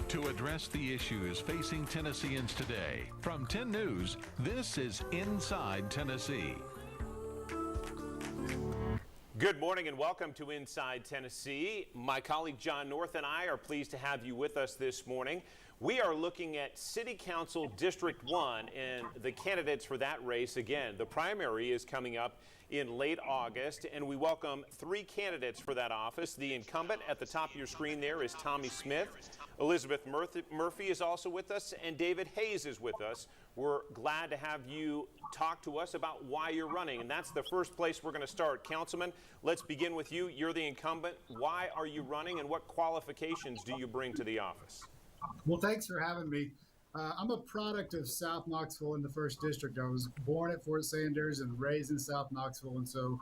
To address the issues facing Tennesseans today, from 10 News, this is Inside Tennessee. Good morning and welcome to Inside Tennessee. My colleague John North and I are pleased to have you with us this morning. We are looking at City Council District 1 and the candidates for that race. Again, the primary is coming up in late August, and we welcome 3 candidates for that office. The incumbent at the top of your screen there is Tommy Smith. Elizabeth Murphy is also with us, and David Hayes is with us. We're glad to have you talk to us about why you're running, and that's the first place we're going to start. Councilman, let's begin with you. You're the incumbent. Why are you running, and what qualifications do you bring to the office? Well, thanks for having me. I'm a product of South Knoxville in the 1st District. I was born at Fort Sanders and raised in South Knoxville, and so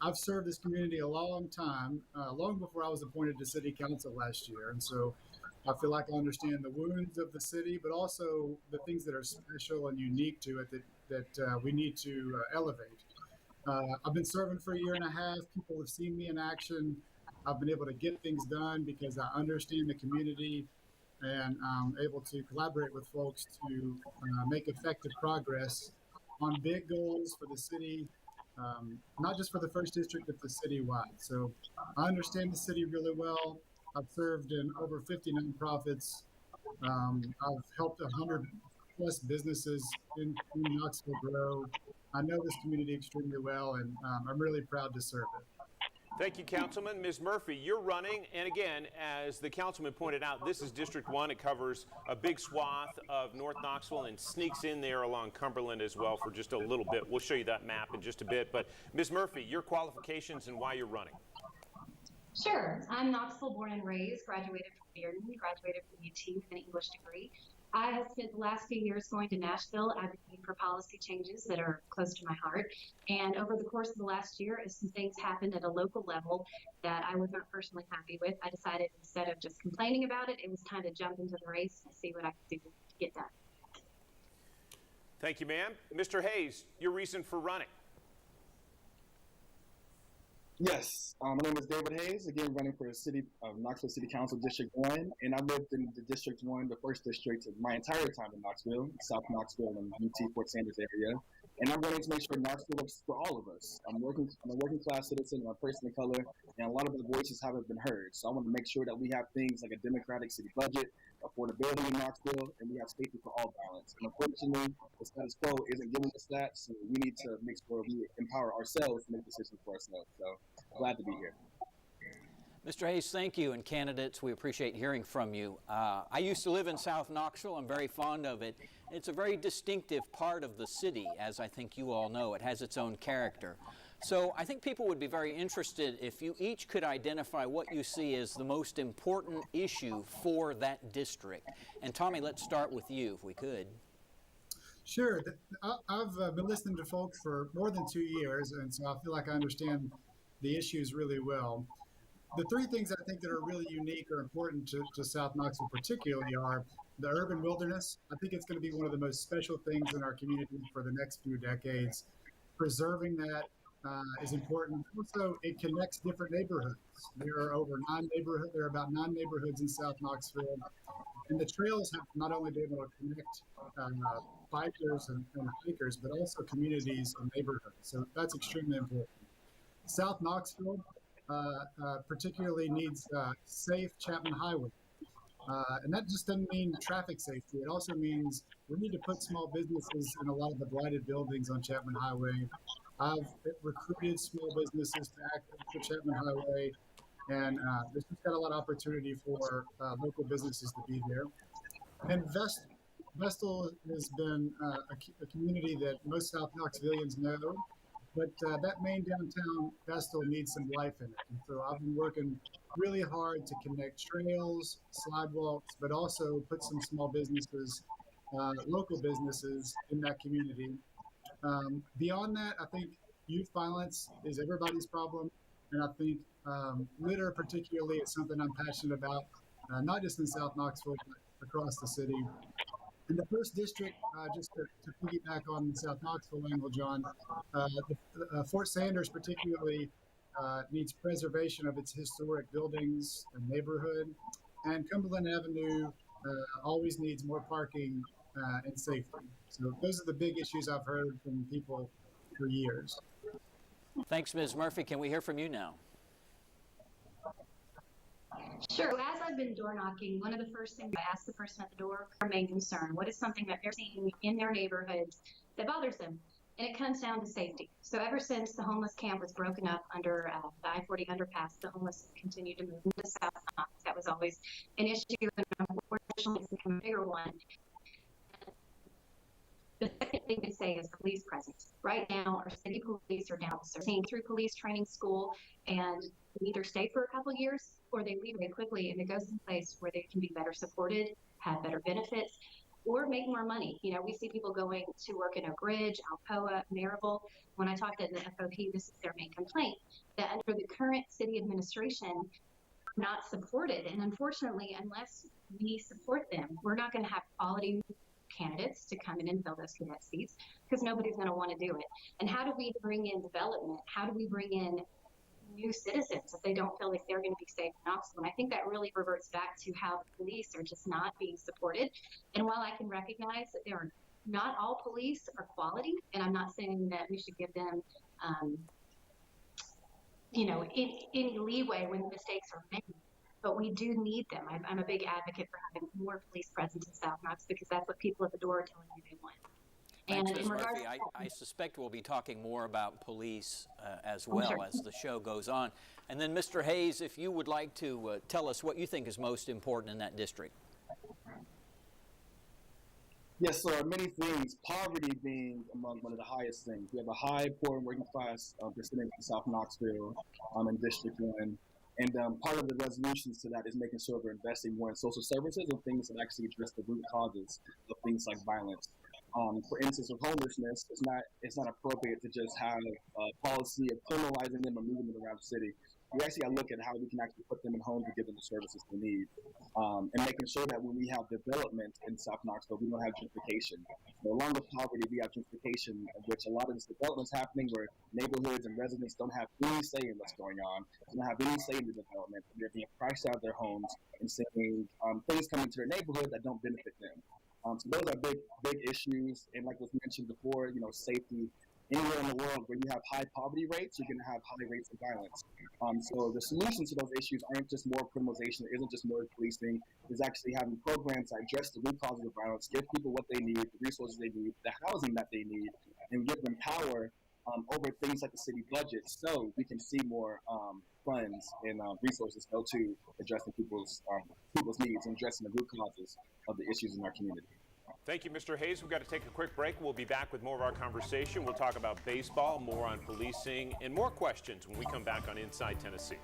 I've served this community a long time, long before I was appointed to City Council last year. And so I feel like I understand the wounds of the city, but also the things that are special and unique to it that we need to elevate. I've been serving for a year and a half. People have seen me in action. I've been able to get things done because I understand the community, and I'm able to collaborate with folks to make effective progress on big goals for the city, not just for the 1st District, but the citywide. So I understand the city really well. I've served in over 50 nonprofits. I've helped 100 plus businesses in Knoxville grow. I know this community extremely well, and I'm really proud to serve it. Thank you, Councilman. Ms. Murphy, you're running, and again, as the councilman pointed out, this is District 1. It covers a big swath of North Knoxville and sneaks in there along Cumberland as well for just a little bit. We'll show you that map in just a bit. But Ms. Murphy, your qualifications and why you're running. Sure. I'm Knoxville born and raised, graduated from Bearden, graduated from UT with an English degree. I have spent the last few years going to Nashville advocating for policy changes that are close to my heart. And over the course of the last year, as some things happened at a local level that I was not personally happy with, I decided instead of just complaining about it, it was time to jump into the race and see what I could do to get done. Thank you, ma'am. Mr. Hayes, your reason for running. Yes, my name is David Hayes, again running for the City of Knoxville City Council District 1, and I've lived in the District 1, the 1st District, my entire time in Knoxville, South Knoxville and UT Fort Sanders area, and I'm running to make sure Knoxville works for all of us. I'm a working class citizen, I'm a person of color, and a lot of our voices haven't been heard, so I want to make sure that we have things like a democratic city budget, affordability in Knoxville, and we have safety for all violence. And unfortunately, the status quo isn't giving us that, so we need to make sure we empower ourselves to make decisions for ourselves. So glad to be here. Mr. Hayes, thank you. And candidates, we appreciate hearing from you. I used to live in South Knoxville. I'm very fond of it. It's a very distinctive part of the city, as I think you all know. It has its own character. So I think people would be very interested if you each could identify what you see as the most important issue for that district. And Tommy, let's start with you, if we could. Sure. I've been listening to folks for more than 2 years, and so I feel like I understand the issues really well. The 3 things I think that are really unique or important to South Knoxville particularly are the urban wilderness. I think it's going to be one of the most special things in our community for the next few decades. Preserving that is important. Also, it connects different neighborhoods. There are about 9 neighborhoods in South Knoxville, and the trails have not only been able to connect bikers and hikers, but also communities and neighborhoods. So that's extremely important. South Knoxville particularly needs safe Chapman Highway. And that just doesn't mean traffic safety. It also means we need to put small businesses in a lot of the blighted buildings on Chapman Highway. I've recruited small businesses to act for Chapman Highway, and there's just got a lot of opportunity for local businesses to be there. And Vestal has been a community that most South Knoxvillians know, but that main downtown Vestal needs some life in it. And so I've been working really hard to connect trails, sidewalks, but also put some small businesses, local businesses in that community. Beyond that, I think youth violence is everybody's problem. And I think litter particularly is something I'm passionate about, not just in South Knoxville, but across the city. In the 1st District, just to piggyback on the South Knoxville angle, John, Fort Sanders particularly needs preservation of its historic buildings and neighborhood. and Cumberland Avenue always needs more parking and safety. So those are the big issues I've heard from people for years. Thanks, Ms. Murphy. Can we hear from you now? Sure. So as I've been door knocking, one of the first things I ask the person at the door, their main concern, what is something that they're seeing in their neighborhoods that bothers them? And it comes down to safety. So ever since the homeless camp was broken up under the I-40 underpass, the homeless continued to move into South Knox. That was always an issue, and unfortunately it's become a bigger one. The second thing to say is police presence. Right now, our city police are down. So seeing through police training school, and they either stay for a couple of years or they leave very quickly, and it goes to a place where they can be better supported, have better benefits, or make more money. You know, we see people going to work in Oak Ridge, Alcoa, Maryville. When I talk to the FOP, this is their main complaint, that under the current city administration, not supported. And unfortunately, unless we support them, we're not going to have quality candidates to come in and fill those cadet seats, because nobody's going to want to do it. And how do we bring in development? How do we bring in new citizens if they don't feel like they're going to be safe in Knoxville? And I think that really reverts back to how the police are just not being supported. And while I can recognize that there are not all police are quality, and I'm not saying that we should give them any leeway when mistakes are made, but we do need them. I'm a big advocate for having more police presence in South Knox, because that's what people at the door are telling me they want. Thanks, And Ms. in regards Murphy. to I suspect we'll be talking more about police as well sure. as the show goes on. And then, Mr. Hayes, if you would like to tell us what you think is most important in that district. Yes, so there are many things, poverty being among one of the highest things. We have a high poor and working class percentage in South Knoxville in District 1. And part of the resolutions to that is making sure we're investing more in social services and things that actually address the root causes of things like violence. For instance, with homelessness, it's not appropriate to just have a policy of criminalizing them or moving them around the city. We actually got to look at how we can actually put them in homes and give them the services they need, and making sure that when we have development in South Knoxville, we don't have gentrification. Along with poverty, we have gentrification, of which a lot of this development is happening where neighborhoods and residents don't have any say in what's going on, don't have any say in the development. They're being priced out of their homes and seeing things come into their neighborhood that don't benefit them. So those are big issues, and like was mentioned before, safety. Anywhere in the world where you have high poverty rates, you're going to have high rates of violence. So the solution to those issues aren't just more criminalization, it isn't just more policing, it's actually having programs that address the root causes of violence, give people what they need, the resources they need, the housing that they need, and give them power over things like the city budget, so we can see more funds and resources go to addressing people's needs and addressing the root causes of the issues in our community. Thank you, Mr. Hayes. We've got to take a quick break. We'll be back with more of our conversation. We'll talk about baseball, more on policing, and more questions when we come back on Inside Tennessee.